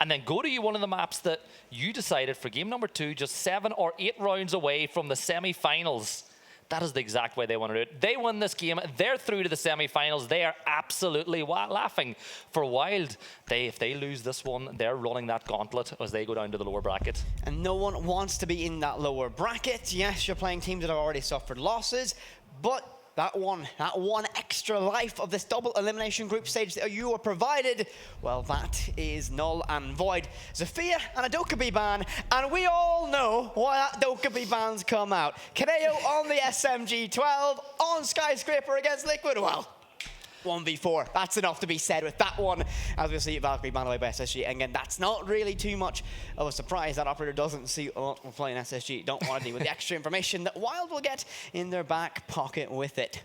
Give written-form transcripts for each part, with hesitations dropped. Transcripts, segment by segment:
and then go to you one of the maps that you decided for game number 2, just 7 or 8 rounds away from the semi-finals. That is the exact way they want to do it. They win this game, they're through to the semi-finals. They are absolutely laughing. For WYLDE, if they lose this one, they're running that gauntlet as they go down to the lower bracket. And no one wants to be in that lower bracket. Yes, you're playing teams that have already suffered losses, but that one extra life of this double elimination group stage that you were provided, well, that is null and void. Zofia and a Dokkaebi ban, and we all know why that Dokkaebi ban's come out. Kaneo on the SMG 12, on Skyscraper against Liquid. Well, 1v4. That's enough to be said with that one. As we see, Valkyrie banned away by SSG. And again, that's not really too much of a surprise. That operator doesn't see a lot of playing SSG. Don't want to deal with the extra information that WYLDE will get in their back pocket with it.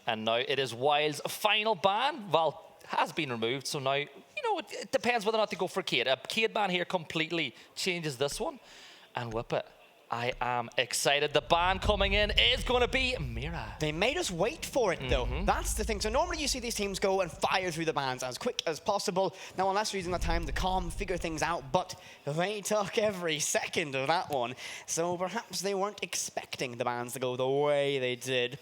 And now it is WYLDE's final ban. Well, has been removed. So now, you know, it depends whether or not they go for Cade. A Cade ban here completely changes this one. And whip it. I am excited. The ban coming in is going to be Mira. They made us wait for it, though. That's the thing. So normally you see these teams go and fire through the bans as quick as possible. Now, unless you're using the time to calm, figure things out, but they took every second of that one. So perhaps they weren't expecting the bans to go the way they did.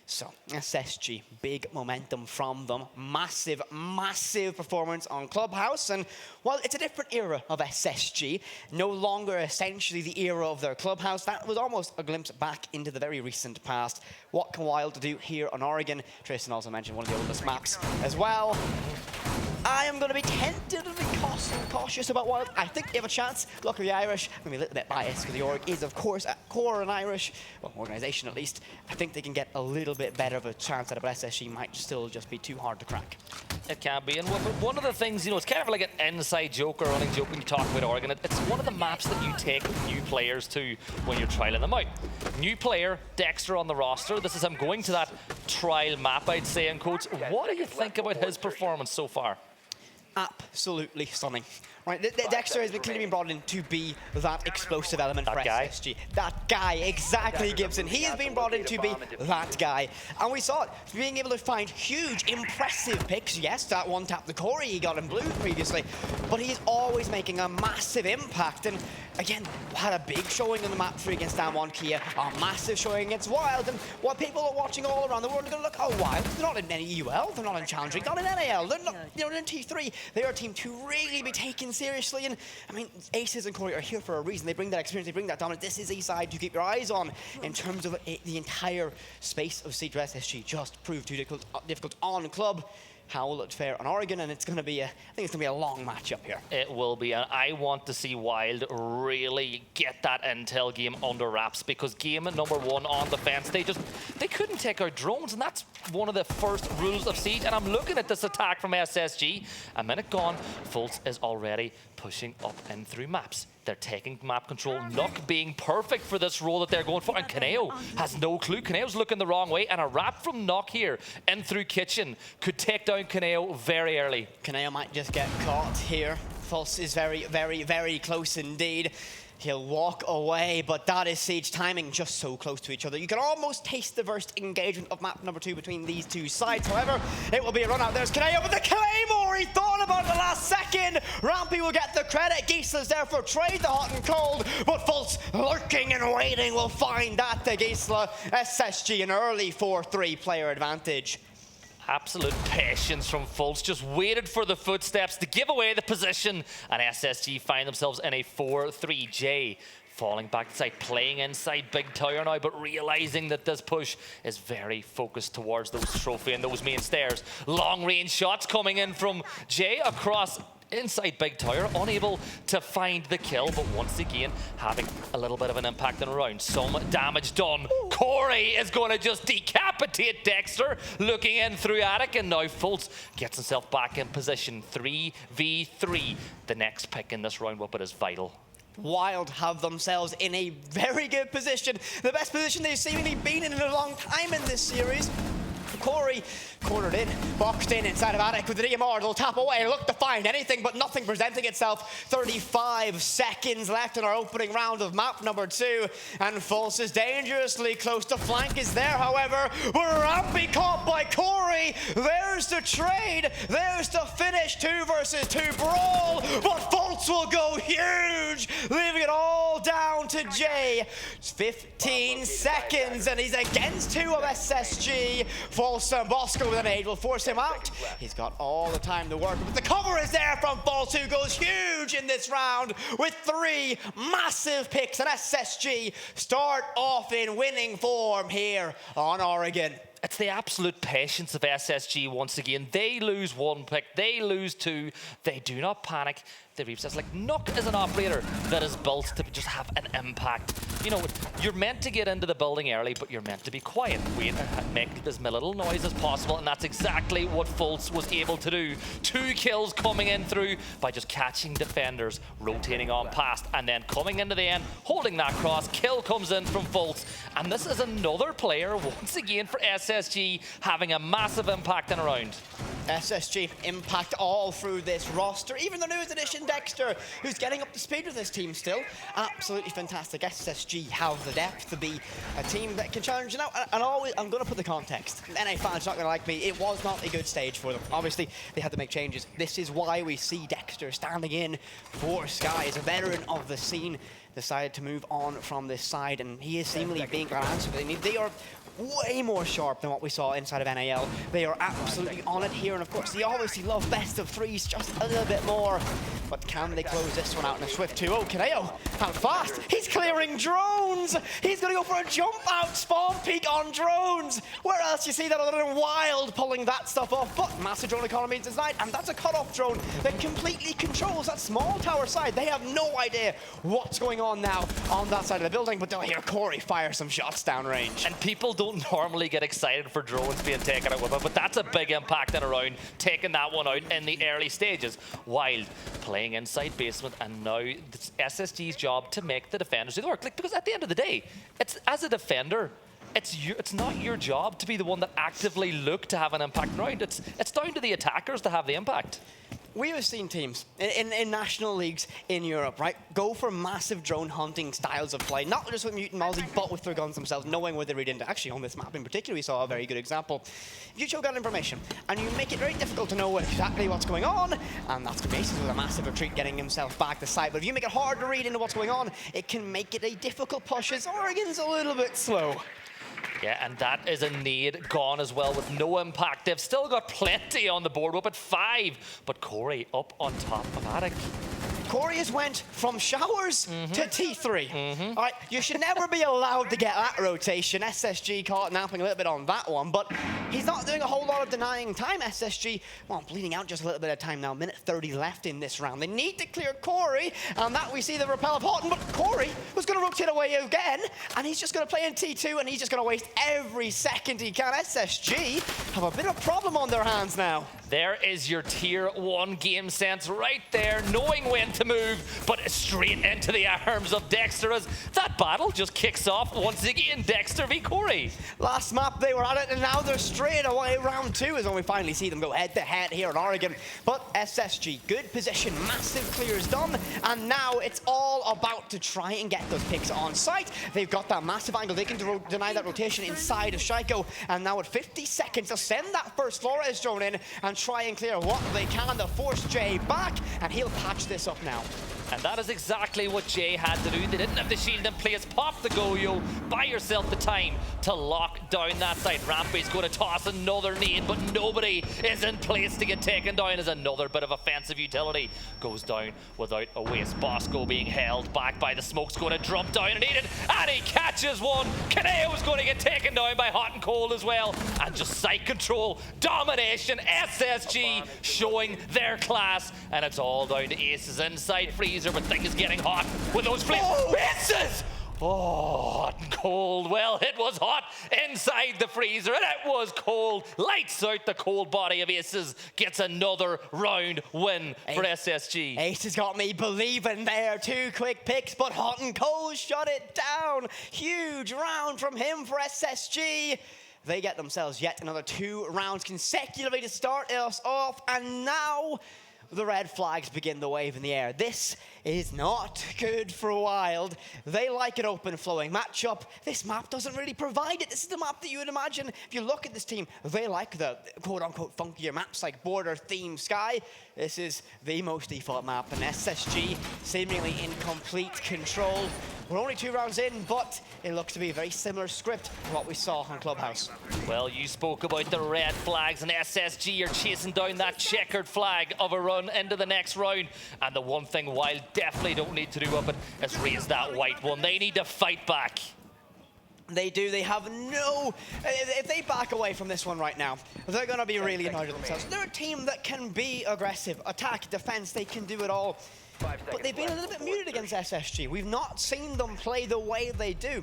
So, SSG, big momentum from them. Massive, massive performance on Clubhouse. And while it's a different era of SSG, no longer essentially the era of their Clubhouse, that was almost a glimpse back into the very recent past. What can WYLDE do here on Oregon? Tristan also mentioned one of the oldest maps as well. I am going to be tentatively cautious about WYLDE. I think they have a chance. Look at the Irish. I'm going to be a little bit biased because the org is, of course, at core an Irish, well, organisation at least. I think they can get a little bit better of a chance at it, but SSG might still just be too hard to crack. It can be. And one of the things, you know, it's kind of like an inside joke or running joke when you talk about Oregon. It's one of the maps that you take new players to when you're trialing them out. New player, Dexter on the roster. This is him going to that trial map, I'd say, in quotes. What do you think about his performance so far? Absolutely stunning. Right, Dexter has clearly been brought in to be that explosive element for SSG. That guy, exactly, Gibson. He has been brought in to be that guy. And we saw it, being able to find huge, impressive picks. Yes, that one tap the Corey he got in blue previously, but he's always making a massive impact. And again, had a big showing in the map 3 against Damwon Kia, a massive showing against WYLDE. And while people are watching all around the world are going to look, oh, WYLDE, they're not in any UL, they're not in Challenge, not in NAL, they're not, you know, in T3. They're a team to really be taken seriously. And I mean, Aces and Corey are here for a reason. They bring that experience, they bring that dominance. This is a side to keep your eyes on in terms of the entire space of Siege SSG. Just proved too difficult on club. How will it fare on Oregon? And it's going to be I think it's going to be a long matchup here. It will be, and I want to see WYLDE really get that intel game under wraps, because game number 1 on the fence, they couldn't take out drones, and that's one of the first rules of Siege. And I'm looking at this attack from SSG. A minute gone, Fultz is already pushing up and through maps. They're taking map control. Nuck being perfect for this role that they're going for. And Kaneo has no clue. Kaneo's looking the wrong way. And a wrap from Nuck here in through Kitchen could take down Kaneo very early. Kaneo might just get caught here. Fultz is very, very, very close indeed. He'll walk away, but that is Siege timing, just so close to each other. You can almost taste the first engagement of map number 2 between these two sides. However, it will be a run out. There's Kaneo with the Claymore. He thought about it the last second. Rampy will get the credit. Gisela's there for trade, the hot and cold. But Fultz, lurking and waiting, will find that to Gisela. SSG, an early 4-3 player advantage. Absolute patience from Fultz, just waited for the footsteps to give away the position, and SSG find themselves in a 4-3. Falling back inside, playing inside Big Tower now, but realizing that this push is very focused towards those trophy and those main stairs. Long range shots coming in from Jay across inside Big Tower, unable to find the kill, but once again having a little bit of an impact in a round. Some damage done. Corey is going to just decapitate Dexter, looking in through Attic, and now Fultz gets himself back in position. 3v3. The next pick in this round, but is vital. WYLDE have themselves in a very good position. The best position they've seemingly been in a long time in this series. Corey cornered in, boxed in inside of Attic with the DMR. They'll tap away, look to find anything, but nothing presenting itself. 35 seconds left in our opening round of map number 2. And Fultz is dangerously close. The flank is there, however. But Rampy caught by Corey. There's the trade. There's the finish. 2 versus 2 brawl. But Fultz Foltz will go huge, leaving it all down to Jay. It's 15 seconds, and he's against two of SSG. Foltz and Bosco with an aid will force him out. He's got all the time to work, but the cover is there from Foltz, who goes huge in this round with 3 massive picks, and SSG start off in winning form here on Oregon. It's the absolute patience of SSG once again. They lose 1 pick, they lose 2, they do not panic. They repossess. Like, Nook is an operator that is built to just have an impact. You know, you're meant to get into the building early, but you're meant to be quiet. Wait and make as little noise as possible, and that's exactly what Foltz was able to do. 2 kills coming in through by just catching defenders, rotating on past, and then coming into the end, holding that cross. Kill comes in from Foltz, and this is another player, once again, for SSG, having a massive impact in a round. SSG impact all through this roster. Even the newest addition, Dexter, who's getting up to speed with this team still. Absolutely fantastic. SSG have the depth to be a team that can challenge. Now, and always, I'm going to put the context. NA fans not going to like me. It was not a good stage for them. Obviously, they had to make changes. This is why we see Dexter standing in for Sky as a veteran of the scene. Decided to move on from this side, and he is seemingly being our answer. They are way more sharp than what we saw inside of NAL. They are absolutely on it here, and of course, they obviously love best of 3s just a little bit more. But can they close this one out in a swift 2-0? Kaneo, how fast? He's clearing drones! He's gonna go for a jump out spawn peek on drones! Where else do you see that other than Wild pulling that stuff off? But massive drone economy tonight, and that's a cut-off drone that completely controls that small tower side. They have no idea what's going on now on that side of the building, but they'll hear Corey fire some shots downrange. And people don't normally get excited for drones being taken out with it, but that's a big impact in a round, taking that one out in the early stages. Wild playing inside basement, and now it's SSG's job to make the defenders do the work. Like, because at the end of the day, it's as a defender, it's not your job to be the one that actively look to have an impact round. It's down to the attackers to have the impact. We have seen teams in national leagues in Europe, right, go for massive drone hunting styles of play, not just with Mutant Mozzie, but with their guns themselves, knowing where they read into. Actually, on this map in particular, we saw a very good example. If you choke out information, and you make it very difficult to know exactly what's going on, and that's the basis with a massive retreat getting himself back to site, but if you make it hard to read into what's going on, it can make it a difficult push, as Oregon's a little bit slow. Yeah, and that is a nade gone as well with no impact. They've still got plenty on the board. We're up at 5, but Corey up on top of Attic. Corey has went from showers to T3. All right, you should never be allowed to get that rotation. SSG caught napping a little bit on that one, but he's not doing a whole lot of denying time. SSG, well, bleeding out just a little bit of time now. Minute 30 left in this round. They need to clear Corey, and that we see the repel of Houghton, but Corey was going to rotate away again, and he's just going to play in T2, and he's just going to waste every second he can. SSG have a bit of a problem on their hands now. There is your tier 1 game sense right there, knowing when to move, but straight into the arms of Dexter as that battle just kicks off once again. Dexter v Corey. Last map they were at it, and now they're straight away. Round 2 is when we finally see them go head to head here in Oregon. But SSG, good position, massive clears done, and now it's all about to try and get those picks on site. They've got that massive angle. They can deny that rotation inside of Shaiko, and now at 50 seconds, they'll send that first Flores drone in and try and clear what they can to force Jay back, and he'll patch this up now. And that is exactly what Jay had to do. They didn't have the shield in place. Pop the go-yo. Buy yourself the time to lock down that side. Rampy's going to toss another nade, but nobody is in place to get taken down as another bit of offensive utility goes down without a waste. Bosco being held back by the smoke's going to drop down and eat it, and he catches one. Kaneo's going to get taken down by Hot and Cold as well. And just site control, domination, SSG showing their class, and it's all down to aces inside freeze. But things getting hot with those flames. Misses! Oh, Hot and Cold. Well, it was hot inside the freezer, and it was cold. Lights out. The cold body of Aces gets another round win for SSG. Ace has got me believing there. 2 quick picks, but Hot and Cold shut it down. Huge round from him for SSG. They get themselves yet another 2 rounds consecutively to start us off, and now the red flags begin to wave in the air. This is not good for Wild. They like an open flowing matchup. This map doesn't really provide it. This is the map that you would imagine. If you look at this team, they like the quote unquote funkier maps like Border, Theme, Sky. This is the most default map, and SSG seemingly in complete control. We're only 2 rounds in, but it looks to be a very similar script to what we saw on Clubhouse. Well, you spoke about the red flags, and SSG are chasing down that checkered flag of a run into the next round. And the one thing WYLDE definitely don't need to do up it is raise that white one. They need to fight back. They do. They have no... If they back away from this one right now, they're going to be really annoyed with themselves. They're a team that can be aggressive. Attack, defense, they can do it all. But they've been a little bit muted against SSG. We've not seen them play the way they do.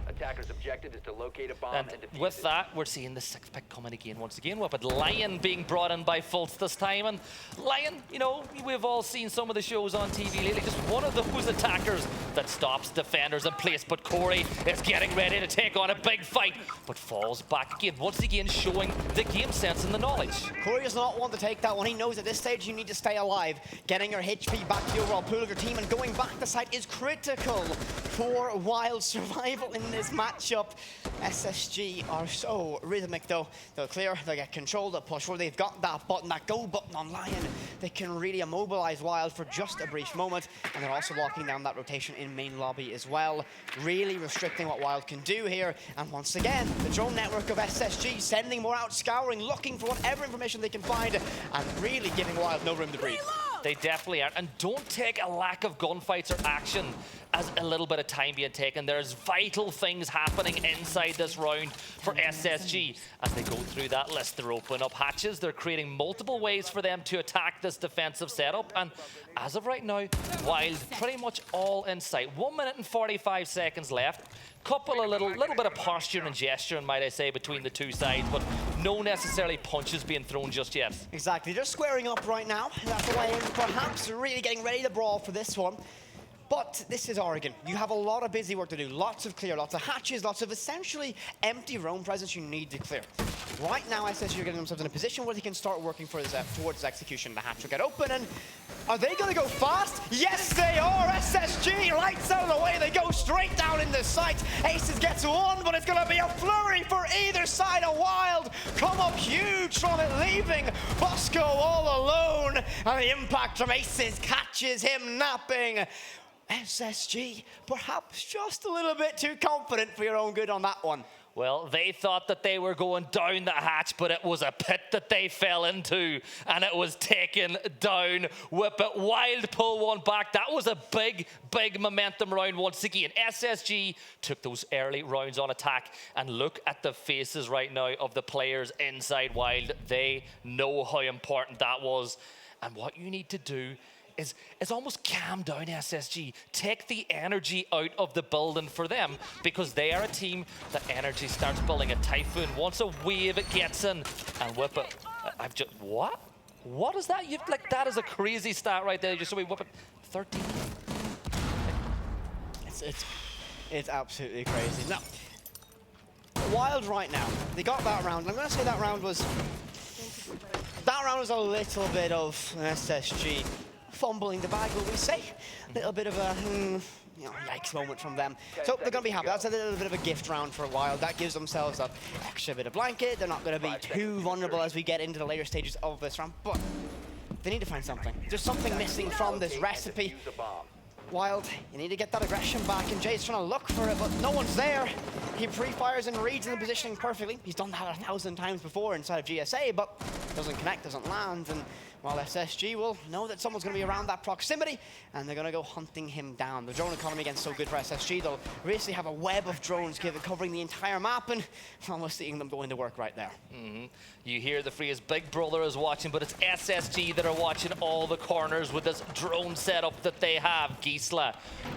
Attacker's objective is to locate a bomb And and defuse with it. that, we're seeing the 6-pick coming again once again. But Lion being brought in by Fultz this time. And Lion, you know, we've all seen some of the shows on TV lately. Just one of those attackers that stops defenders in place. But Corey is getting ready to take on a big fight, but falls back again. Once again, showing the game sense and the knowledge. Corey does not want to take that one. He knows at this stage you need to stay alive. Getting your HP back to the overall pool of your team and going back to site is critical for WYLDE survival in this matchup. SSG are so rhythmic though. They'll clear, they'll get control, they'll push forward. They've got that button, that go button on Lion. They can really immobilize WYLDE for just a brief moment. And they're also locking down that rotation in main lobby as well. Really restricting what WYLDE can do here. And once again, the drone network of SSG sending more out, scouring, looking for whatever information they can find, and really giving WYLDE no room to breathe. They definitely are. And don't take a lack of gunfights or action as a little bit of time being taken. There's vital things happening inside this round for SSG. As they go through that list, they're opening up hatches. They're creating multiple ways for them to attack this defensive setup. And as of right now, WYLDE pretty much all in sight. 1 minute and 45 seconds left. Couple of little bit of posture and gesture, might I say, between the two sides, but no necessarily punches being thrown just yet. Exactly, just squaring up right now. That's the way in, perhaps really getting ready to brawl for this one. But this is Oregon. You have a lot of busy work to do. Lots of clear, lots of hatches, lots of essentially empty roam presence you need to clear. Right now, SSG are getting themselves in a position where they can start working for towards execution. The hatch will get open, and are they going to go fast? Yes, they are. SSG lights out of the way. They go straight down in the sight. Aces gets one, but it's going to be a flurry for either side of WYLDE. Come up huge from it, leaving Bosco all alone, and the impact from Aces catches him napping. SSG, perhaps just a little bit too confident for your own good on that one. Well, they thought that they were going down the hatch, but it was a pit that they fell into, and it was taken down. Whip it, WYLDE pull one back. That was a big, big momentum round once again. SSG took those early rounds on attack, and look at the faces right now of the players inside WYLDE. They know how important that was, and what you need to do is almost calm down SSG. Take the energy out of the building for them, because they are a team that energy starts building a typhoon. Once a wave it gets in, and whip it. I've just, what? What is that? You've, like, that is a crazy stat right there. Just so we whip it, 13. It's absolutely crazy. Now, WYLDE right now, they got that round. I'm going to say that round was a little bit of SSG fumbling the bag, will we say? A little bit of a yikes moment from them. So they're going to be happy. That's a little bit of a gift round for WYLDE. That gives themselves that extra bit of blanket. They're not going to be too vulnerable as we get into the later stages of this round, but they need to find something. There's something missing from this recipe. WYLDE, you need to get that aggression back, and Jay's trying to look for it, but no one's there. He pre-fires and reads in the positioning perfectly. He's done that 1,000 times before inside of GSA, but doesn't connect, doesn't land, and while SSG will know that someone's going to be around that proximity, and they're going to go hunting him down. The drone economy again so good for SSG. They'll basically have a web of drones covering the entire map, and almost seeing them go into work right there. You hear the phrase Big Brother is watching, but it's SSG that are watching all the corners with this drone setup that they have. Gisela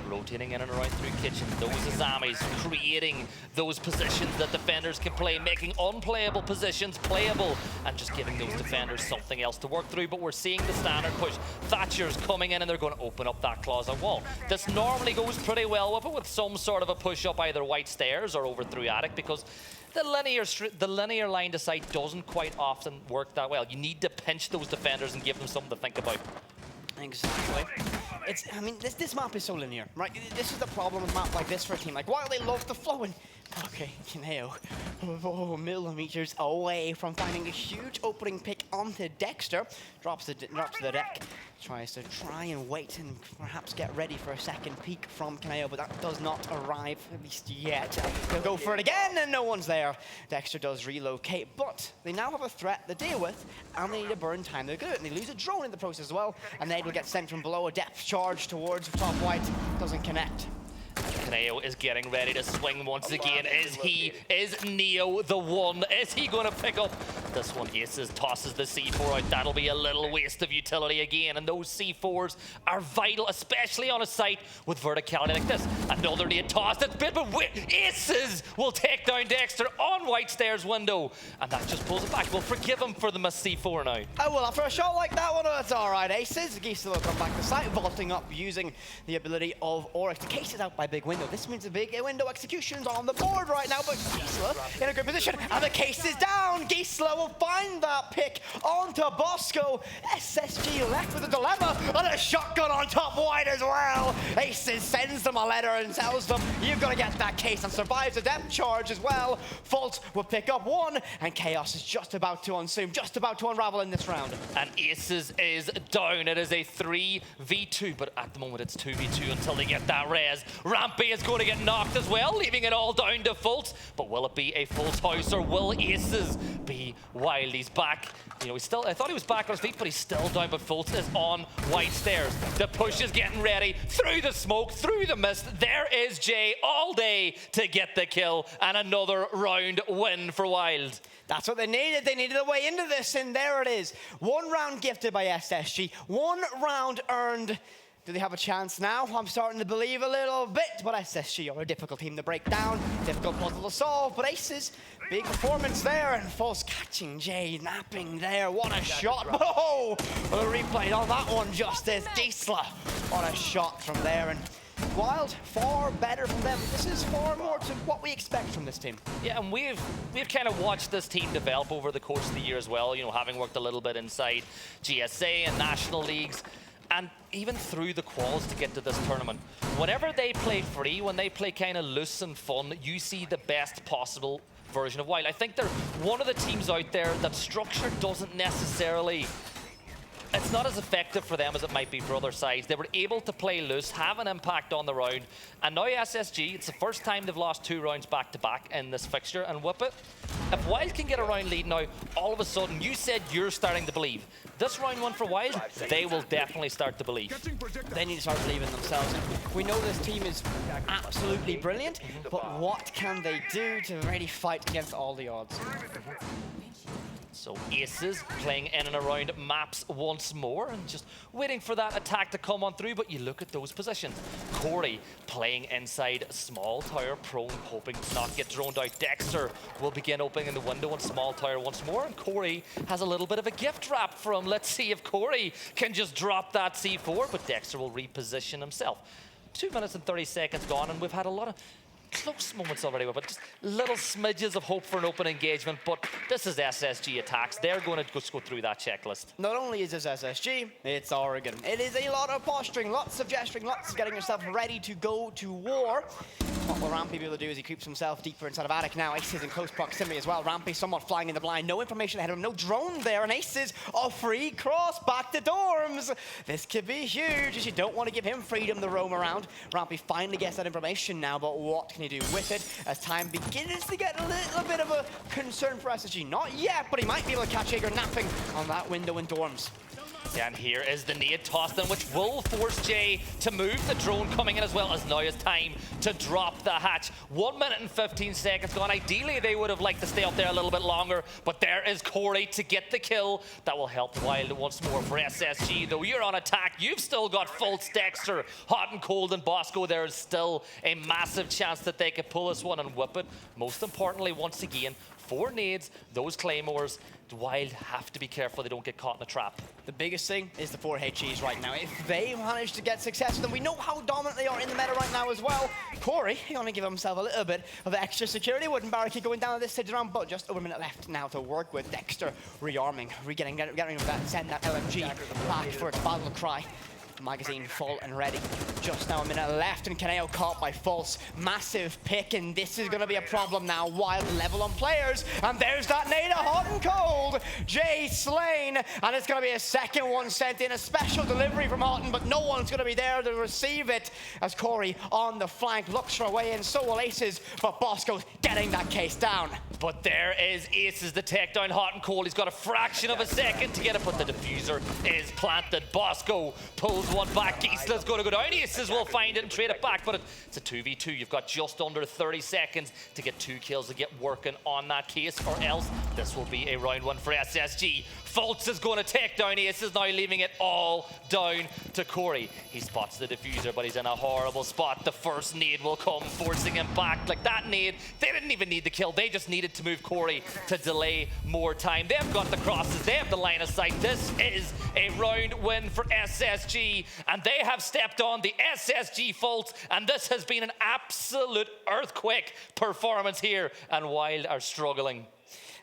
rotating in and around through kitchen. Those Azamis creating those positions that defenders can play, making unplayable positions playable, and just giving those defenders something else to work through. But we're seeing the standard push. Thatcher's coming in, and they're going to open up that closet wall. This normally goes pretty well with it, with some sort of a push up either white stairs or over through attic, because the linear line to sight doesn't quite often work that well. You need to pinch those defenders and give them something to think about. Exactly. I mean, this map is so linear, right? This is the problem with a map like this for a team. Like, while they love the flow, and Okay, Kineo, millimeters away from finding a huge opening pick onto Dexter. Drops to the deck. Tries to try and wait and perhaps get ready for a second peek from Kineo, but that does not arrive, at least yet. He'll go for it again, and no one's there. Dexter does relocate, but they now have a threat to deal with, and they need to burn time. They're good, and they lose a drone in the process as well, and Nade will get sent from below. A depth charge towards top white. Doesn't connect. Kineo is getting ready to swing once again. Is Neo the one? Is he going to pick up this one? Aces tosses the C4 out. That'll be a little waste of utility again. And those C4s are vital, especially on a site with verticality like this. Another nade toss. It's bit, but Aces will take down Dexter on White Stairs window. And that just pulls it back. We'll forgive him for the missed C4 now. Oh, well, after a shot like that one, that's all right. Aces. Gisela will come back to site, vaulting up using the ability of Oryx to case it out by big window. This means a big window execution's on the board right now, but Gisela in a good position, and the case is down. Gisela will find that pick onto Bosco. SSG left with a dilemma, and a shotgun on top wide as well. Aces sends them a letter and tells them, you've got to get that case, and survives a depth charge as well. Fault will pick up one, and Chaos is just about to unsume, just about to unravel in this round. And Aces is down. It is a 3v2, but at the moment it's 2v2 until they get that res. Rampy is going to get knocked as well, leaving it all down to Fultz. But will it be a Fultz house, or will Aces be WYLDE? He's back. You know, I thought he was back on his feet, but he's still down. But Fultz is on White Stairs. The push is getting ready. Through the smoke, through the mist, there is Jay all day to get the kill. And another round win for WYLDE. That's what they needed. They needed a way into this, and there it is. 1 round gifted by SSG. 1 round earned. Do they have a chance now? I'm starting to believe a little bit, but SSG are a difficult team to break down, difficult puzzle to solve, but Aces, big performance there, and False catching Jay, napping there. What a shot. Oh, a replay on that one, Justice. Gisela, what a shot from there. And WYLDE, far better from them. This is far more to what we expect from this team. Yeah, and we've kind of watched this team develop over the course of the year as well, you know, having worked a little bit inside GSA and national leagues. And even through the quals to get to this tournament, whenever they play free, when they play kind of loose and fun, you see the best possible version of WYLDE. I think they're one of the teams out there that structure doesn't necessarily... It's not as effective for them as it might be for other sides. They were able to play loose, have an impact on the round, and now SSG, it's the first time they've lost 2 rounds back-to-back in this fixture, and whip it. If WYLDE can get a round lead now, all of a sudden, you said you're starting to believe. This round 1 for WYLDE, they will definitely start to believe. They need to start believing in themselves. We know this team is absolutely brilliant, but what can they do to really fight against all the odds? So Aces playing in and around maps once more and just waiting for that attack to come on through, but you look at those positions. Corey playing inside small tower, prone, hoping to not get droned out. Dexter will begin opening the window on small tower once more, and Corey has a little bit of a gift wrap for him. Let's see if Corey can just drop that C4, but Dexter will reposition himself. 2 minutes and 30 seconds gone, and we've had a lot of close moments already, but just little smidges of hope for an open engagement. But this is SSG attacks. They're going to just go through that checklist. Not only is this SSG, it's Oregon. It is a lot of posturing, lots of gesturing, lots of getting yourself ready to go to war. What will Rampy be able to do is he creeps himself deeper inside of Attic now. Aces in close proximity as well. Rampy somewhat flying in the blind. No information ahead of him. No drone there. And Aces a free cross back to dorms. This could be huge as you don't want to give him freedom to roam around. Rampy finally gets that information now, but what can he do with it as time begins to get a little bit of a concern for SSG? Not yet, but he might be able to catch Jaeger napping on that window in dorms. And here is the nade tossed in, which will force Jay to move. The drone coming in as well, as now is time to drop the hatch. 1 minute and 15 seconds gone. Ideally, they would have liked to stay up there a little bit longer, but there is Corey to get the kill. That will help WYLDE once more for SSG, though. You're on attack. You've still got Fultz, Dexter, Hot and Cold, and Bosco. There is still a massive chance that they could pull this one and whip it. Most importantly, once again, 4 nades, those claymores. WYLDE have to be careful they don't get caught in a trap. The biggest thing is the 4 HEs right now. If they manage to get success, then we know how dominant they are in the meta right now as well. Corey, he only give himself a little bit of extra security. Wooden barricade going down at this stage around, but just over a minute left now to work with. Dexter rearming, getting that, send that LMG back for its battle cry. Magazine full and ready. Just now a minute left, and Kaneo caught by False. Massive pick, and this is going to be a problem now. Wild level on players, and there's that nade, hot and cold. Jay slain, and it's going to be a second one sent in. A special delivery from Houghton, but no one's going to be there to receive it. As Corey on the flank looks for a way in, so will Aces, but Bosco's getting that case down. But there is Aces, the takedown, hot and cold. He's got a fraction of a second to get it, but the diffuser is planted. Bosco pulls one back. Gisla's going to go down. Aces will find it and trade it back, but it's a 2v2. You've got just under 30 seconds to get 2 kills to get working on that case, or else this will be a round 1 for SSG. Fultz is going to take down Aces now, leaving it all down to Corey. He spots the diffuser, but he's in a horrible spot. The first nade will come, forcing him back. Like that nade, they didn't even need the kill. They just needed to move Corey to delay more time. They've got the crosses. They have the line of sight. This is a round win for SSG, and they have stepped on the SSG Fultz, and this has been an absolute earthquake performance here, and Wild are struggling.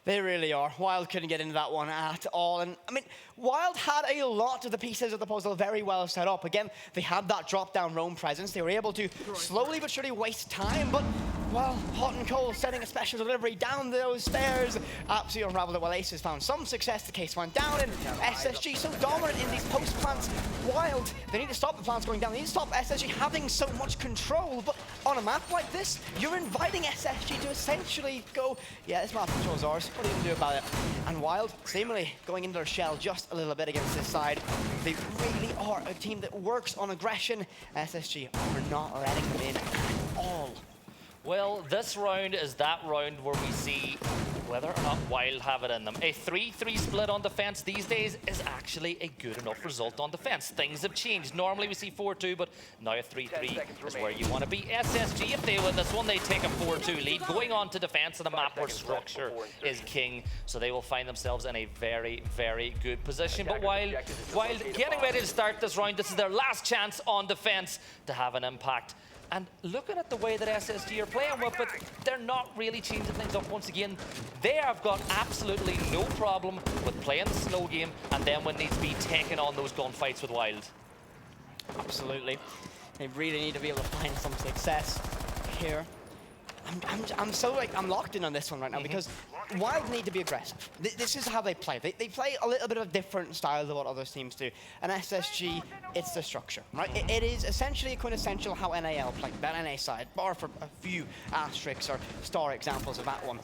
They really are. Wild couldn't get into that one at all. And I mean, Wild had a lot of the pieces of the puzzle very well set up. Again, they had that drop-down roam presence. They were able to slowly but surely waste time, but well, Hot and Cold sending a special delivery down those stairs. Absolutely unraveled it while Aces found some success. The case went down, and SSG so dominant in these post plants. Wild, they need to stop the plants going down. They need to stop SSG having so much control, but on a map like this, you're inviting SSG to essentially go, yeah, this map control's ours. What are you going to do about it? And Wild, seemingly going into their shell just a little bit against this side. They really are a team that works on aggression. SSG are not letting them in at all. Well, this round is that round where we see whether or not Wild have it in them. A 3-3 split on defense these days is actually a good enough result on defense. Things have changed. Normally we see 4-2, but now a 3-3 is where you want to be. SSG, if they win this one, they take a 4-2 lead, going on to defense in a map where structure is king. So they will find themselves in a very, very good position. But Wild getting ready to start this round, this is their last chance on defense to have an impact. And looking at the way that SSG are playing with it, they're not really changing things up once again. They have got absolutely no problem with playing the slow game, and then when needs to be taking on those gunfights with Wild. Absolutely. They really need to be able to find some success here. I'm so like, I'm locked in on this one right now because Wild need to be aggressive. This is how they play. They play a little bit of a different style than what other teams do. And SSG, it's the structure, right? It is essentially quintessential how NAL play, that NA side, bar for a few asterisks or star examples of that one.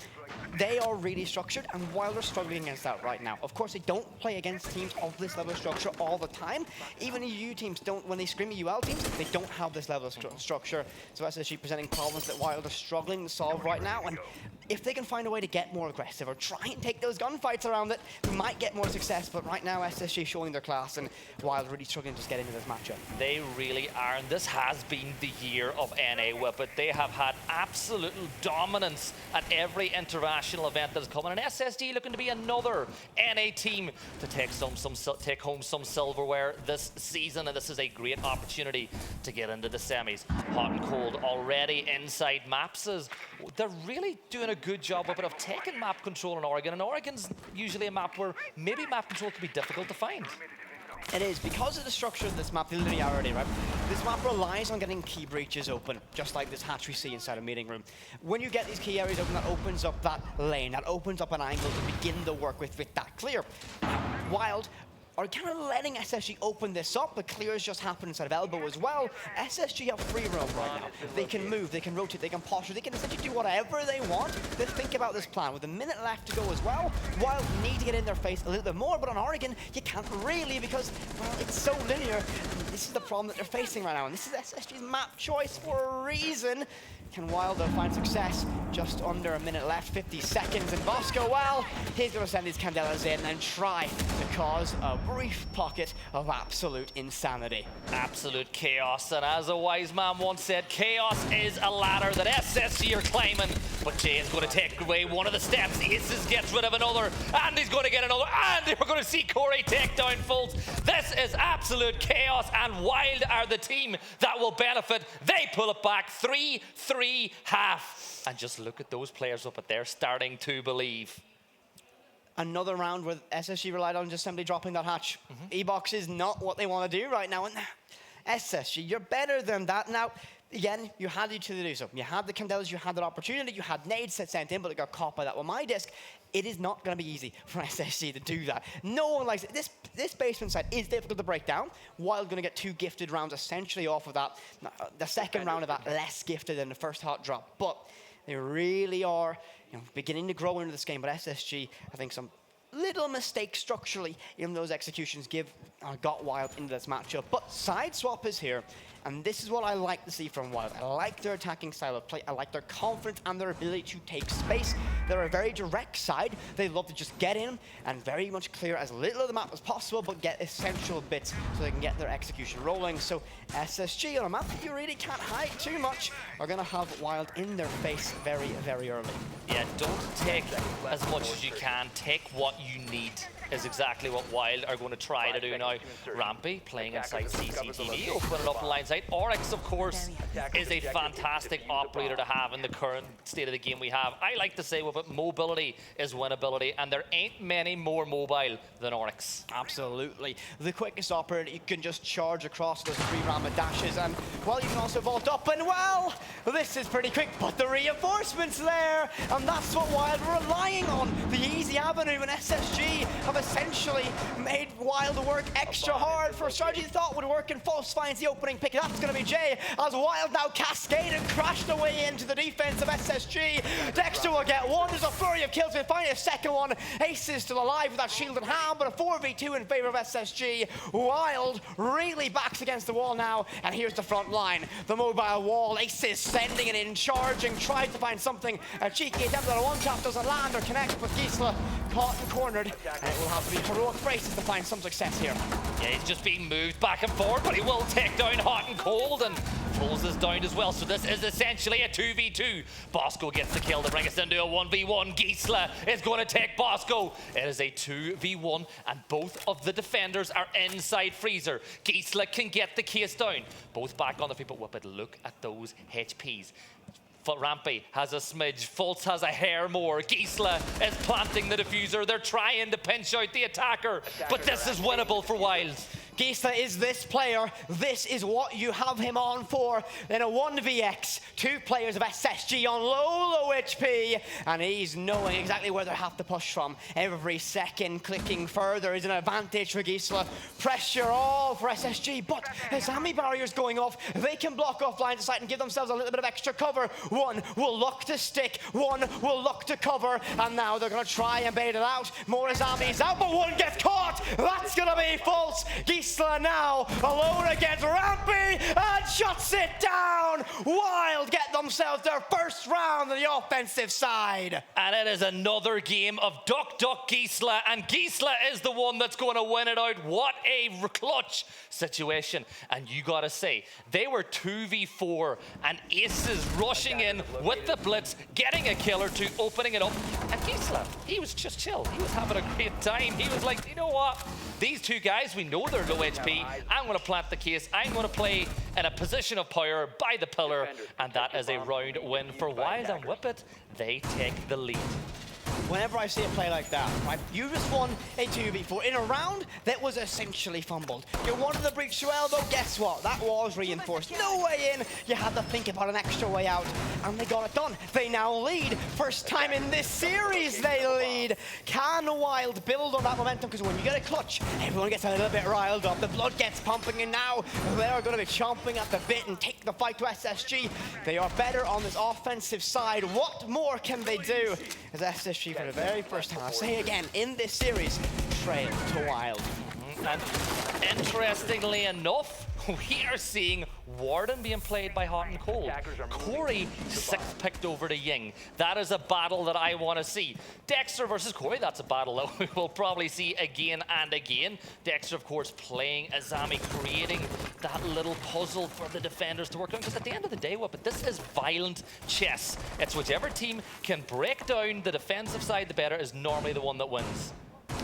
They are really structured, and Wild are struggling against that right now. Of course, they don't play against teams of this level of structure all the time. Even EU teams don't, when they scream at UL teams, they don't have this level of structure. So SSG presenting problems that Wild are struggling to solve right now. And if they can find a way to get more aggressive or try and take those gunfights around it, they might get more success. But right now, SSG showing their class, and Wild really struggling to just get into this matchup. They really are, and this has been the year of NA Whip It. They have had absolute dominance at every international event that has come, and SSG looking to be another NA team to take home some silverware this season, and this is a great opportunity to get into the semis. Hot and Cold already inside maps. They're really doing a good job of it, of taking map control in Oregon, and Oregon's usually a map where maybe map control can be difficult to find. It is, because of the structure of this map, the linearity, right? This map relies on getting key breaches open, just like this hatch we see inside a meeting room. When you get these key areas open, that opens up that lane, that opens up an angle to begin the work with that clear. Wild are kind of letting SSG open this up. The clears just happen inside of Elbow as well. SSG have free roam right now. They can move, they can rotate, they can posture, they can essentially do whatever they want. They think about this plan. With a minute left to go as well, Wild need to get in their face a little bit more, but on Oregon, you can't really because, well, it's so linear. And this is the problem that they're facing right now, and this is SSG's map choice for a reason. Can Wild though find success? Just under a minute left, 50 seconds, and Bosco, well, he's going to send his Candelas in and try to cause a brief pocket of absolute insanity. Absolute chaos, and as a wise man once said, chaos is a ladder that SSG are climbing, but Jay is going to take away one of the steps. Aces gets rid of another, and he's going to get another, and we're going to see Corey take down Fultz. This is absolute chaos, and Wild are the team that will benefit. They pull it back 3-3 half, and just look at those players up at there starting to believe. Another round where SSG relied on just simply dropping that hatch. E-Box is not what they want to do right now. And SSG, you're better than that. Now, again, you had the utility to do so. You had the Candelas, you had that opportunity, you had nades that sent in, but it got caught by that. Well, my disc, it is not going to be easy for SSG to do that. No one likes it. This basement side is difficult to break down. Wild going to get 2 gifted rounds essentially off of that. The second round of that less gifted than the first hot drop. But they really are beginning to grow into this game. But SSG, I think some little mistakes structurally in those executions got Wild into this matchup. But side swap is here. And this is what I like to see from Wild. I like their attacking style of play. I like their confidence and their ability to take space. They're a very direct side. They love to just get in and very much clear as little of the map as possible, but get essential bits so they can get their execution rolling. So SSG, on a map that you really can't hide too much, are going to have Wild in their face very, very early. Yeah, don't take as much as you can. Take what you need is exactly what Wild are going to try to do now. Rampy playing inside CCTV, opening up the line side. Oryx, of course, is a fantastic operator to have in the current state of the game we have. I like to say with it, mobility is winnability, and there ain't many more mobile than Oryx. Absolutely. The quickest operator, you can just charge across those 3 rapid dashes, and, well, you can also vault up, and, well, this is pretty quick, but the reinforcements there, and that's what Wild were relying on. The easy avenue, and SSG have essentially made Wild work extra hard for a strategy they thought would work, and False finds the opening pick. That's going to be Jay, as Wild now cascade and crashed away into the defense of SSG. Dexter will get 1. There's a flurry of kills. We'll find a second one. Ace is still alive with that shield in hand, but a 4v2 in favor of SSG. Wild really backs against the wall now, and here's the front line. The mobile wall. Ace is sending it in, charging, tries to find something. A cheeky attempt at a one-tap doesn't land or connect, but Gisela caught and cornered, and it will have to be heroic braces to find some success here. Yeah, he's just being moved back and forth, but he will take down Hot and Cold, and pulls us down as well. So this is essentially a 2v2. Bosco gets the kill to bring us into a 1v1. Gisela is going to take Bosco. It is a 2v1, and both of the defenders are inside Freezer. Gisela can get the case down. Both back on the feet, but Whippet, look at those HPs. Rampy has a smidge, Fultz has a hair more, Gisela is planting the diffuser, they're trying to pinch out the attacker, but this is winnable for Wild. Gisela is this player. This is what you have him on for. In a 1vx, 2 players of SSG on low HP, and he's knowing exactly where they have to push from. Every second clicking further is an advantage for Gisela. Pressure all for SSG, but as Ami barriers going off, they can block off lines of sight and give themselves a little bit of extra cover. 1 will look to stick, 1 will look to cover, and now they're going to try and bait it out. More as Ami's out, but 1 gets caught. That's going to be false. Gisela now alone against Rampy and shuts it down. Wild get themselves their first round on the offensive side. And it is another game of Duck Duck Gisela, and Gisela is the one that's going to win it out. What a clutch situation. And you gotta say, they were 2v4 and Aces rushing in with the blitz, getting a kill or 2, opening it up. And Gisela, he was just chill. He was having a great time. He was like, you know what? These 2 guys, we know they're low HP. I'm going to plant the case. I'm going to play in a position of power by the pillar. And that is a round win for Wild, and Whippet, they take the lead. Whenever I see a play like that, right, you just won a 2v4 in a round that was essentially fumbled. You wanted the breach to elbow, guess what? That was reinforced. No way in. You had to think about an extra way out, and they got it done. They now lead. First time in this series they lead. Can Wild build on that momentum? Because when you get a clutch, everyone gets a little bit riled up. The blood gets pumping, and now they're going to be chomping at the bit and take the fight to SSG. They are better on this offensive side. What more can they do? As SSG for the very first time, I'll say again, in this series, trail to Wild. And interestingly enough, we are seeing Warden being played by Hot and Cold. Corey 6th picked over to Ying. That is a battle that I want to see. Dexter versus Corey, that's a battle that we will probably see again and again. Dexter, of course, playing Azami, creating that little puzzle for the defenders to work on. Because at the end of the day, Whippet, this is violent chess. It's whichever team can break down the defensive side the better is normally the one that wins.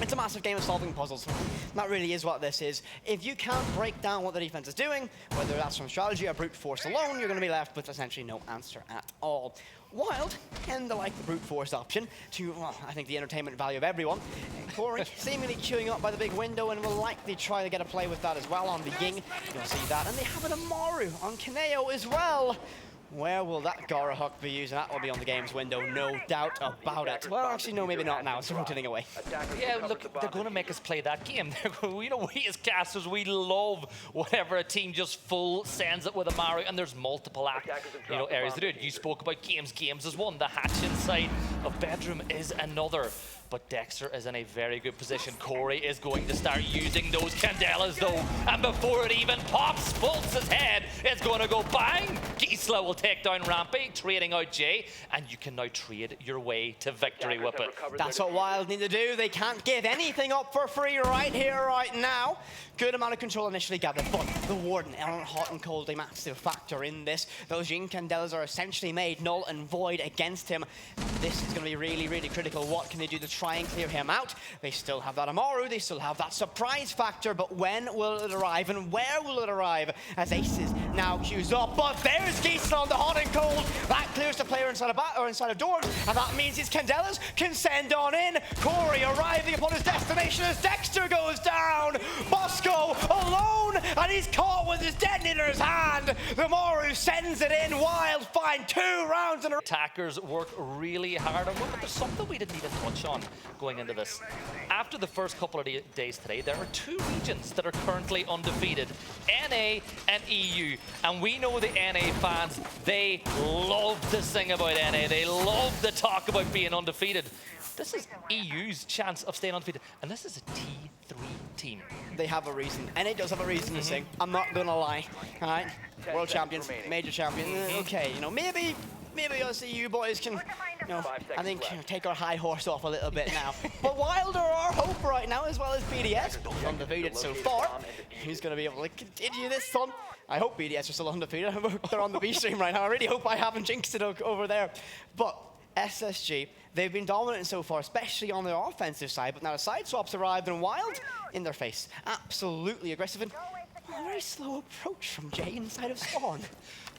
It's a massive game of solving puzzles. That really is what this is. If you can't break down what the defense is doing, whether that's from strategy or brute force alone, you're going to be left with essentially no answer at all. Wild tend to like the brute force option to, well, I think, the entertainment value of everyone. Corey seemingly queuing up by the big window and will likely try to get a play with that as well on the Ying. You'll see that. And they have an Amaru on Kaneo as well. Where will that Gara hook be used? And that will be on the game's window, no doubt about it. Well, actually, no, maybe not now. It's rotating away. Yeah, look, they're going to make us play that game. We as casters, we love whenever a team just full sends it with a Mario, and there's multiple areas to do it. You spoke about games. Games is one. The hatch inside of bedroom is another. But Dexter is in a very good position. Corey is going to start using those Candelas though. And before it even pops, Fultz's head is going to go bang. Gisela will take down Rampy, trading out Jay. And you can now trade your way to victory with it. That's what Wild need to do. They can't give anything up for free right here, right now. Good amount of control initially gathered, but the Warden, hot and cold, a massive factor in this. Those Ying Candelas are essentially made null and void against him. This is going to be really, really critical. What can they do to try and clear him out? They still have that Amaru, they still have that surprise factor, but when will it arrive and where will it arrive? As Aces now queues up, but there's Gisela on the hot and cold. That clears the player inside of Dorn, and that means his Candelas can send on in. Corey arriving upon his destination as Dexter goes down. Bosco alone, and he's caught with his detonator in his hand. The Amaru sends it in. Wild find 2 rounds in a... Attackers work really hard on one, but there's something we didn't even touch on going into this. After the first couple of days today, there are 2 regions that are currently undefeated, NA and EU. And we know the NA fans, they love to sing about NA. They love to talk about being undefeated. This is EU's chance of staying undefeated, and this is a T3 team. They have a reason, and it does have a reason to sing. I'm not gonna lie. All right, world champions, major champions. Okay, maybe us EU boys can, I think, take our high horse off a little bit now. But Wild are our hope right now, as well as BDS, both undefeated so far. Who's gonna be able to continue this one? I hope BDS are still undefeated. They're on the B stream right now. I really hope I haven't jinxed it over there. But SSG, they've been dominant so far, especially on the offensive side, but now the side swaps arrived and Wild in their face. Absolutely aggressive and a very slow approach from Jay inside of Spawn.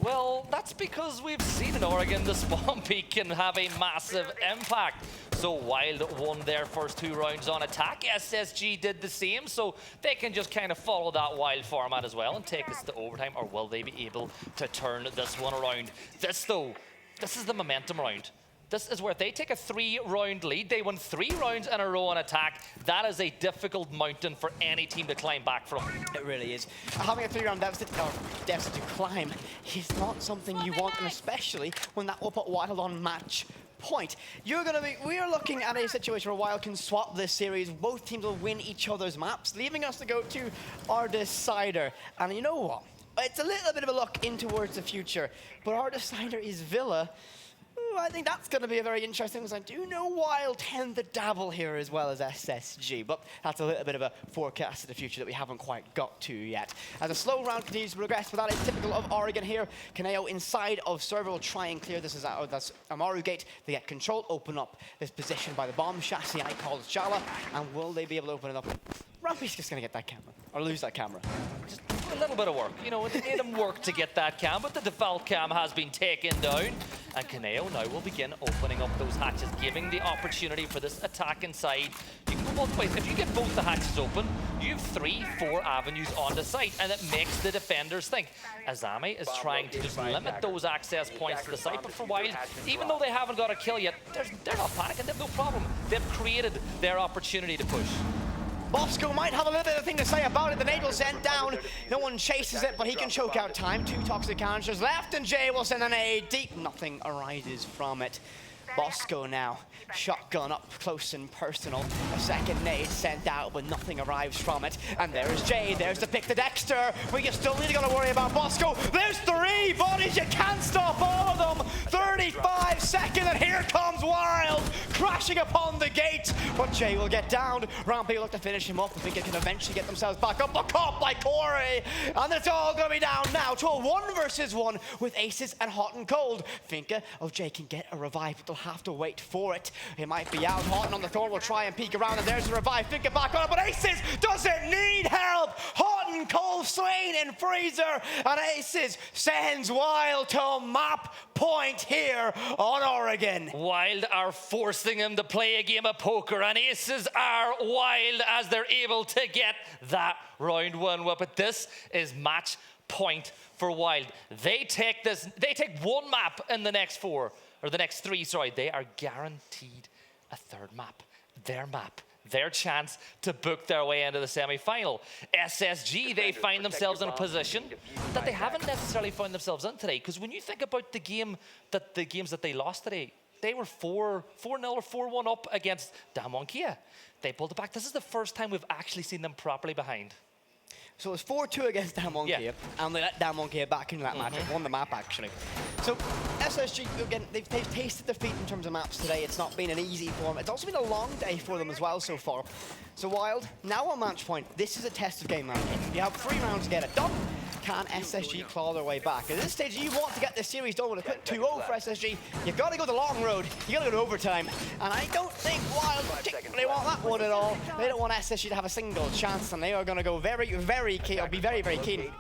Well, that's because we've seen in Oregon the spawn peak can have a massive impact. So Wild won their first 2 rounds on attack. SSG did the same, so they can just kind of follow that Wild format as well and take us to overtime, or will they be able to turn this one around? This is the momentum round. This is where if they take a 3-round lead, they won 3 rounds in a row on attack. That is a difficult mountain for any team to climb back from. It really is. Having a 3-round deficit to climb is not something you want, and especially when that will put Wild on match point. We are looking at a situation where Wild can swap this series. Both teams will win each other's maps, leaving us to go to our decider. And you know what? It's a little bit of a look in towards the future, but our decider is Villa. I think that's going to be a very interesting one. I do know Wild tend to dabble here as well as SSG, but that's a little bit of a forecast of the future that we haven't quite got to yet. As a slow round continues to progress, but that is typical of Oregon here. Kaneo inside of server will try and clear this. That's Amaru gate. They get control, open up this position by the bomb chassis. I call it Jala, and will they be able to open it up? Rampy's just going to get that camera, or lose that camera. Just a little bit of work. It made him work to get that cam, but the default cam has been taken down. And Kaneo now will begin opening up those hatches, giving the opportunity for this attack inside. You can go both ways. If you get both the hatches open, you have 3-4 avenues onto site, and it makes the defenders think. Azami is trying to just limit those access points to the site, but for Wild, even though they haven't got a kill yet, they're not panicking. They have no problem. They've created their opportunity to push. Bosco might have a little bit of thing to say about it. The nade will send down. No one chases it, but he can choke out time. 2 toxic canisters left, and Jay will send an nade deep. Nothing arises from it. Bosco now, shotgun up close and personal. A second nade sent out, but nothing arrives from it. And there's Jay, there's the pick to Dexter. But you still need to worry about Bosco. There's 3 bodies, you can't stop all of them. 35 seconds, and here comes Wild, crashing upon the gate. But Jay will get down. Rampy will look to finish him off. I think they can eventually get themselves back up. The caught by Corey. And it's all going to be down now now to a 1 versus 1 with Aces and Hot and Cold. Finka of Jay can get a revive, but they'll have to wait for it. It might be out. Hot on the Thorn will try and peek around, and there's a revive. Finka back on it, but Aces doesn't need help. Hot and Cold slain in Freezer, and Aces sends Wild to map point here on Oregon. Wild are forcing him to play a game of poker, and Aces are Wild as they're able to get that round 1 whip. But this is match point for Wild. They take one map in the next 4, or the next 3, sorry. They are guaranteed a 3rd map. Their map. Their chance to book their way into the semi-final. SSG, they find themselves in a position that they haven't necessarily found themselves in today. Because when you think about the games that they lost today, they were 4-0 or 4-1 up against Damonkia. They pulled it back. This is the first time we've actually seen them properly behind. So it was 4-2 against Damonkia, and they let Damonkia back into that match. They won the map, actually. So SSG, again, they've tasted defeat in terms of maps today. It's not been an easy for them. It's also been a long day for them as well so far. So Wild, now on match point, this is a test of game management. You have 3 rounds to get it done. Can SSG claw their way back? At this stage, you want to get this series done with a quick 2-0 for SSG. You've got to go the long road. You've got to go to overtime. And I don't think Wild particularly want that one at all. They don't want SSG to have a single chance, and they are going to go very, very keen, or be very, very keen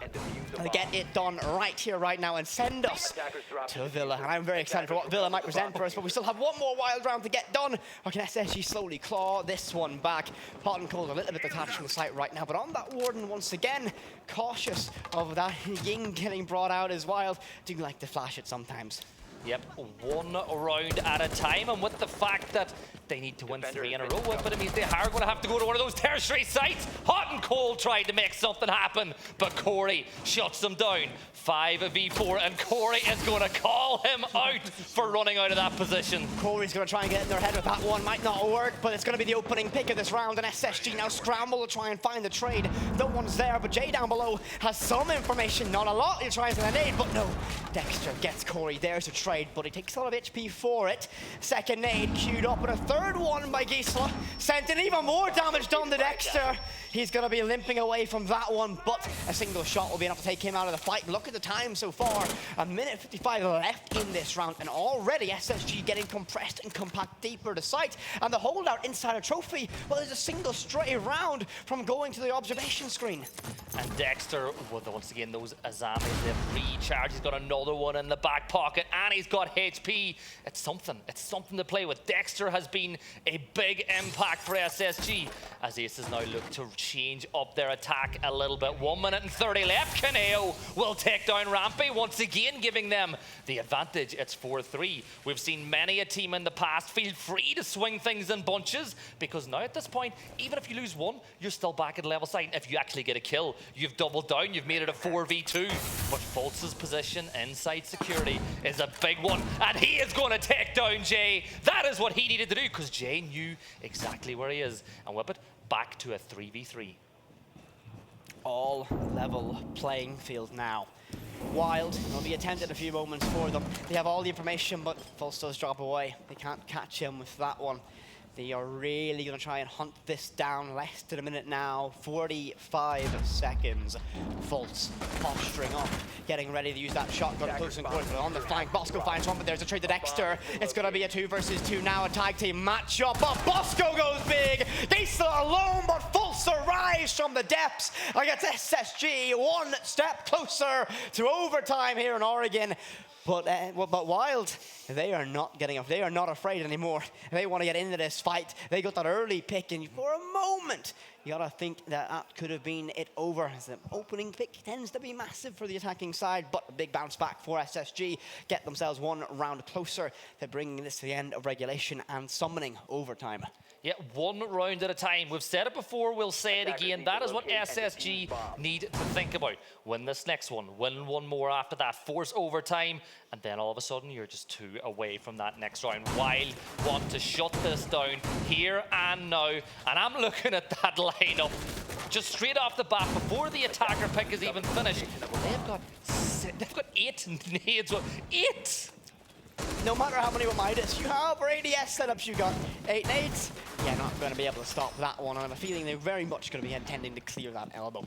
to get it done right here, right now, and send us to Villa. And I'm very excited for what Villa might present for us, but we still have one more Wild round to get done. Or can SSG slowly claw this one back? Hot and Cold a little bit detached from the site right now, but on that Warden once again, cautious of that Ying getting brought out as Wild. Do like to flash it sometimes. Yep, 1 round at a time, and with the fact that they need to win 3 in a row, but it means they are going to have to go to one of those tertiary sites. Hot and Cold tried to make something happen, but Corey shuts them down. 5v4, and Corey is going to call him out for running out of that position. Corey's going to try and get in their head with that one. Might not work, but it's going to be the opening pick of this round, and SSG now scramble to try and find the trade. No one's there, but Jay down below has some information. Not a lot. He'll try and nade, but no. Dexter gets Corey. There's a trade, but he takes a lot of HP for it. Second nade queued up, and a 3rd one by Gisela. Sent in even more damage done to Dexter. He's going to be limping away from that one, but a single shot will be enough to take him out of the fight. Look at the time so far. 1:55 left in this round, and already SSG getting compressed and compact deeper to site. And the holdout inside a trophy, well, there's a single stray round from going to the observation screen. And Dexter, well, once again, those Azamis, they've recharged. He's got another one in the back pocket, and he's got HP. It's something to play with. Dexter has been a big impact for SSG, as Aces now look to change up their attack a little bit. 1:30 left. Kaneo will take down Rampy, once again giving them the advantage. It's 4-3. We've seen many a team in the past feel free to swing things in bunches, because now at this point, even if you lose 1, you're still back at level side. If you actually get a kill, you've doubled down, you've made it a 4v2. But Fultz's position inside security is a big one, and he is going to take down Jay. That is what he needed to do, because Jay knew exactly where he is, and whip it back to a 3v3. All level playing field now. Wild will be attempted a few moments for them. They have all the information, but Fultz does drop away. They can't catch him with that one. They are really going to try and hunt this down. Less than a minute now, 45 seconds. Fultz posturing up, getting ready to use that shotgun close and close. On the flank, Bosco finds one, but there's a trade to Dexter. It's going to be a 2 versus 2 now, a tag team matchup. But Bosco goes big. Gisela alone, but Fultz arrives from the depths against SSG. 1 step closer to overtime here in Oregon. But Wild, they are not getting up. They are not afraid anymore. They want to get into this fight. They got that early pick, and for a moment, you gotta think that that could have been it over. As the opening pick tends to be massive for the attacking side, but a big bounce back for SSG. Get themselves 1 round closer to bringing this to the end of regulation and summoning overtime. Yeah, 1 round at a time. We've said it before, we'll say it again. That is what SSG need to think about. Win this next one, win 1 more after that, force overtime, and then all of a sudden you're just 2 away from that next round. Wild want to shut this down here and now, and I'm looking at that lineup just straight off the bat before the attacker pick is even finished. They've got 8 nades. 8! no matter how many were Midas, you have or ADS setups you got. 8 nades, yeah, not going to be able to stop that one. I have a feeling they're very much going to be intending to clear that elbow.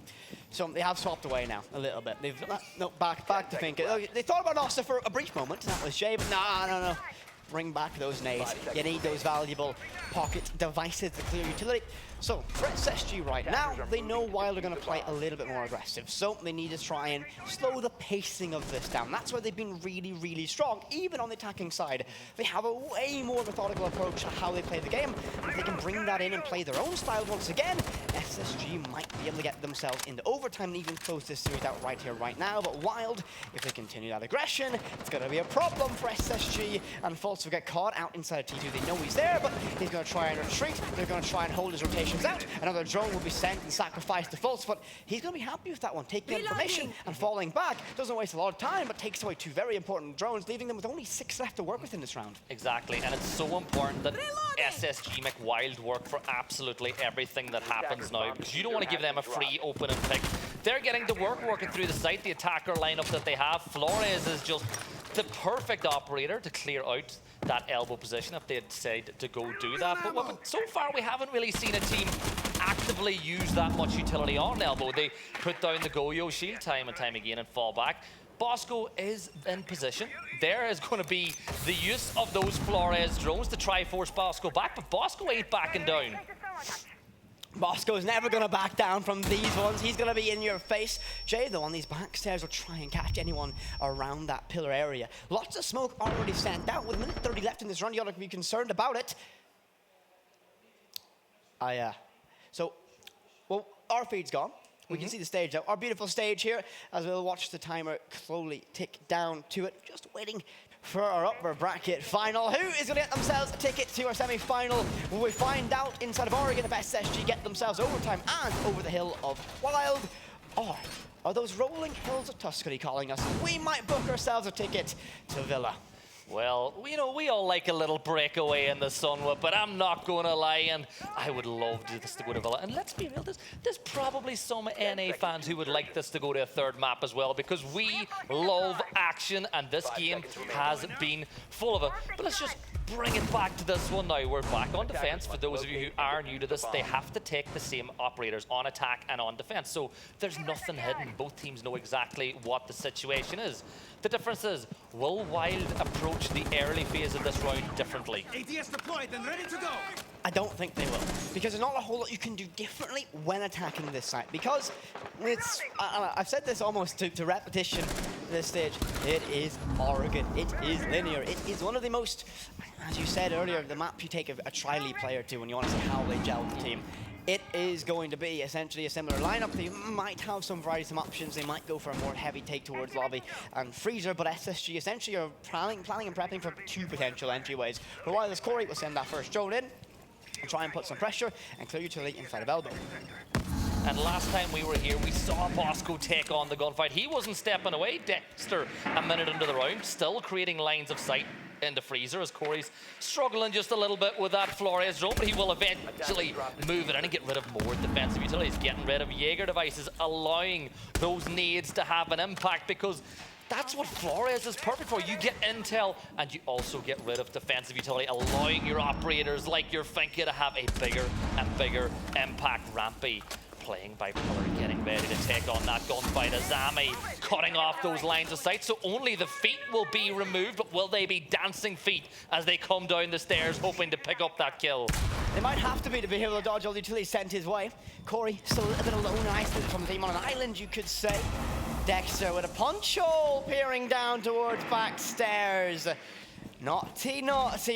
So they have swapped away now a little bit. They've no back to think. They thought about Osta for a brief moment. That was Jay, but no. Bring back those nades. You need those valuable pocket devices to clear utility. So for SSG right now, they know WYLDE are going to play a little bit more aggressive. So they need to try and slow the pacing of this down. That's where they've been really, really strong, even on the attacking side. They have a way more methodical approach to how they play the game. If they can bring that in and play their own style once again, SSG might be able to get themselves into overtime and even close this series out right here, right now. But WYLDE, if they continue that aggression, it's going to be a problem for SSG. And Fultz will get caught out inside of T2. They know he's there, but he's going to try and retreat. They're going to try and hold his rotations out. Another drone will be sent and sacrificed to Fultz, but he's going to be happy with that one. Taking information and falling back. Doesn't waste a lot of time, but takes away 2 very important drones, leaving them with only 6 left to work with in this round. Exactly, and it's so important that SSG make WYLDE work for absolutely everything that happens now, because you don't want to give them a free open and pick. They're getting to work working through the site, the attacker lineup that they have. Flores is just the perfect operator to clear out that elbow position if they decide to go do that. But so far, we haven't really seen a team actively use that much utility on elbow. They put down the Goyo shield time and time again and fall back. Bosco is in position. There is going to be the use of those Flores drones to try force Bosco back, but Bosco ain't backing down. Bosco's never going to back down from these ones. He's going to be in your face. Jay, though, on these backstairs will try and catch anyone around that pillar area. Lots of smoke already sent out. With a minute 30 left in this run, you ought to be concerned about it. Well, our feed's gone. We can see the stage now. Our beautiful stage here, as we'll watch the timer slowly tick down to it. Just waiting for our upper bracket final. Who is going to get themselves a ticket to our semi-final? Will we find out inside of Oregon if SSG get themselves overtime and over the hill of WYLDE? Or are those rolling hills of Tuscany calling us? We might book ourselves a ticket to Villa. Well, you know, we all like a little breakaway in the Sunweb, but I'm not going to lie, and I would love this to go to Villa. And let's be real, there's probably some NA fans who would like this to go to a third map as well, because we love action, and this game has been full of it. But let's just bring it back to this one now. We're back on defense. For those of you who are new to this, they have to take the same operators on attack and on defense. So there's nothing hidden. Both teams know exactly what the situation is. The difference is, will WYLDE approach the early phase of this round differently? ATS deployed and ready to go. I don't think they will, because there's not a whole lot you can do differently when attacking this site. Because it's, I've said this almost to repetition at this stage, it is Oregon, it is linear, it is one of the most, as you said earlier, the map you take a tri-league player to when you want to see how they gel with the team. It is going to be essentially a similar lineup. They might have some variety, some options. They might go for a more heavy take towards Lobby and Freezer, but SSG essentially are planning and prepping for 2 potential entryways. But while this Corey will send that first drone in, and try and put some pressure and clear utility inside of elbow. And last time we were here, we saw Bosco take on the gunfight. He wasn't stepping away. Dexter, a minute into the round, still creating lines of sight into Freezer as Corey's struggling just a little bit with that Flores drone, but he will eventually move it in and get rid of more defensive utilities, getting rid of Jaeger devices, allowing those nades to have an impact, because that's what Flores is perfect for. You get intel and you also get rid of defensive utility, allowing your operators like your Finka to have a bigger and bigger impact. Rampy playing by pillar, getting ready to take on that gunfight. Azami cutting off those lines of sight, so only the feet will be removed, but will they be dancing feet as they come down the stairs hoping to pick up that kill? They might have to be able to dodge all the utilities sent his way. Corey still a little bit alone and isolated from the team on an island, you could say. Dexter with a punch hole peering down towards backstairs. Naughty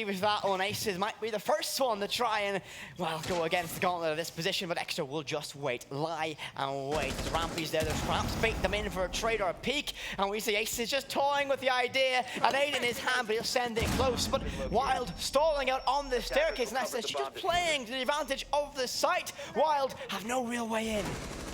with that one. Aces might be the first one to try and, well, go against the gauntlet of this position, but Dexter will just wait, lie and wait. As Rampy's there, there's perhaps bait them in for a trade or a peek, and we see Aces just toying with the idea, an aid in his hand, but he'll send it close. But WYLDE stalling out on the staircase, and SSG just playing to the advantage of the site. WYLDE have no real way in.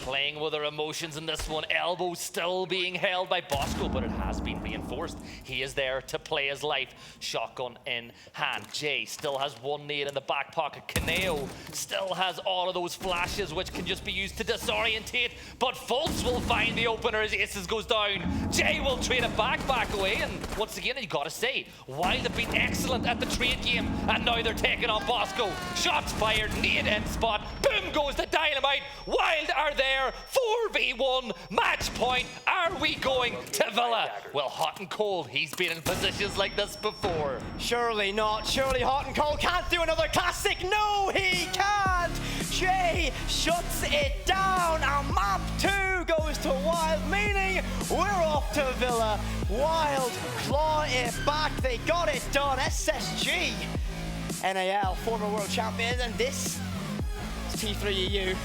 playing with her emotions in this one. Elbow still being held by Bosco, but it has been reinforced. He is there to play his life. Shotgun in hand. Jay still has one nade in the back pocket. Kaneo still has all of those flashes, which can just be used to disorientate. But Fultz will find the opener as Aces goes down. Jay will trade it back away. And once again, you gotta say, Wild have been excellent at the trade game. And now they're taking on Bosco. Shots fired, nade in spot. Boom goes the dynamite. Wild are there. 4v1 match point. Are we going to Villa? Well, Hot and Cold, he's been in positions like this before. Surely not. Surely Hot and Cold can't do another classic. No, he can't. Jay shuts it down. And map 2 goes to Wild, meaning we're off to Villa. Wild claw it back. They got it done. SSG, NAL, former world champions, and this is T3EU.